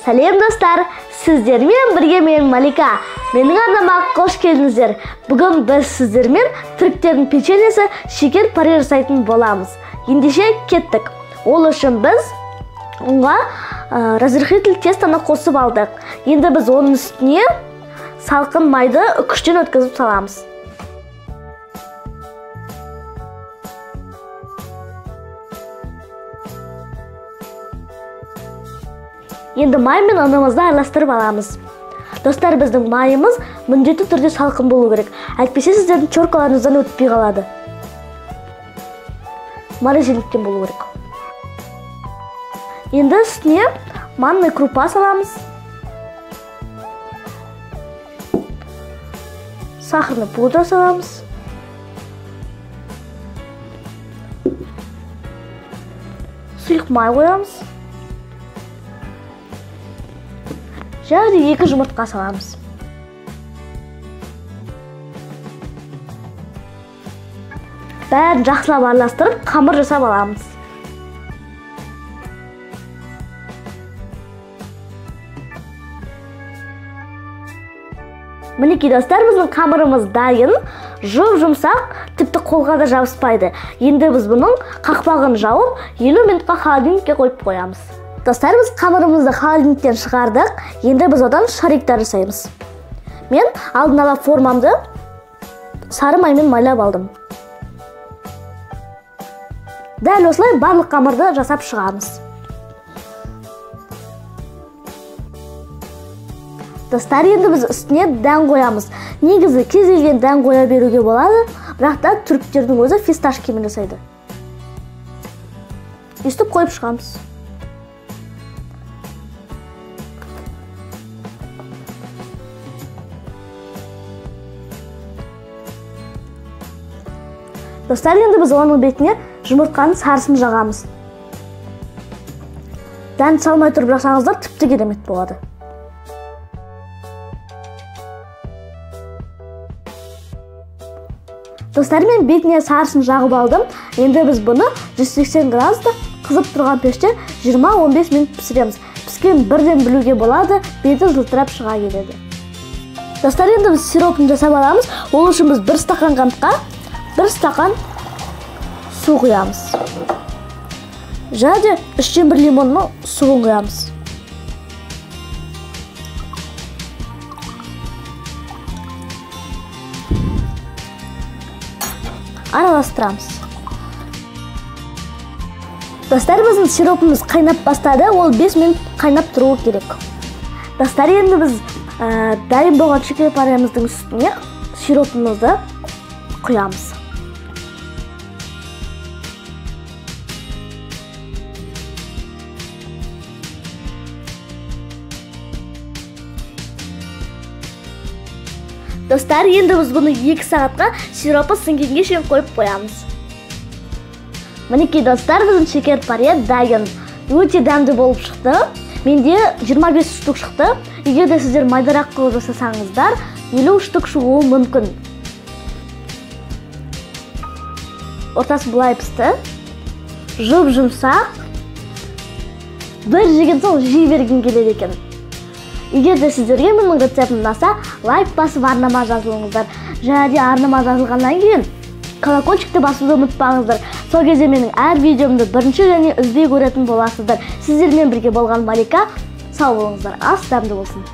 Сәлем достар, сіздермен бірге мен Малика. Менің арнама қош келдіңіздер. Бүгін біз сіздермен түріктердің печеньесі шекер паре жасайтын боламыз. Ендеше кеттік. Ол үшін біз онға разрыхлитель тестаны қосып алдық. Енді біз оның үстіне салқын майды үкіштен өткізіп саламыз. Енді май мен ұнымызды араластырып аламыз. Достар, біздің майымыз міндетті түрде салқын болу керек. Әйтпесе сіздердің чоркаларыңыздан өтпей қалады. Морозильниктен болу керек. Енді үстіне манный крупа саламыз. Сахарный пудра саламыз. Сұйық май қоямыз. Және 2 жұмыртқа саламыз. Бәрін жақсылап араластырып, қамыр жасап аламыз. Мінекей достар, біздің қамырымыз дайын, жұмсақ, тіпті қолға да жабыспайды. Енді біз бұның қақпағын жауып, 50 минутқа холодильникке қойып қоямыз. Достар, біз қамырымызды холодильниктен шығардық. Енді біз одан шариктар жасаймыз. Мен алдын ала формамды сары маймен майлап алдым. Дәл осылай барлық қамырды жасап шығамыз. Достар, енді біз үстіне дән қоямыз. Негізі кез келген дән қоя беруге болады, бірақ та түріктердің өзі фисташкамен жасайды. Өстіп қойып шығамыз. Достар, енді біз оның бетіне жұмыртқаның сарысын жағамыз. Дән салмай тұрып жасаңыздар, тіпті керемет болады. Достар, мен бетіне сарысын жағып алдым. Енді біз бұны 180 градуста қызып тұрған пеште 20-15 минут пісіреміз. Піскен бірден білуге болады, беті жылтырап шыға келеді. Достар, енді біз сиропын жасап аламыз. Ол үшін біз 1 стақан қантқа 1 стақан су құямыз. Және 3-1 лимонның суын құямыз. Араластырамыз. Достар, біздің сиропымыз қайнап бастады, ол 5 минут қайнап тұруы керек. Достар, енді біз дайын болған шекер пареміздің үстіне сиропымызды құямыз. Достар, енді біз бұны 2 сағатқа сиропы сіңгенге шейін қойып қоямыз. Мінекей достар, біздің шекер паре дайын. Өте дәмді болып шықты. Менде 25 штук шықты. Егер де сіздер майдарақ қылып жасасаңыздар, 50 штук шығуы мүмкін. Ортасы бұлай пісті. Жұмсақ. Бір жеген соң жей берген келеді екен. Егер де сіздерге менің рецептім ұнаса, лайк басып арнама жазылыңыздар. Және арнама жазылғаннан кейін колокольчикті басуды ұмытпаңыздар. Сол кезде менің әр видеомды бірінші және үздей көретін боласыздар. Сіздермен бірге болған Малика, сау болыңыздар. Ас дәмді болсын.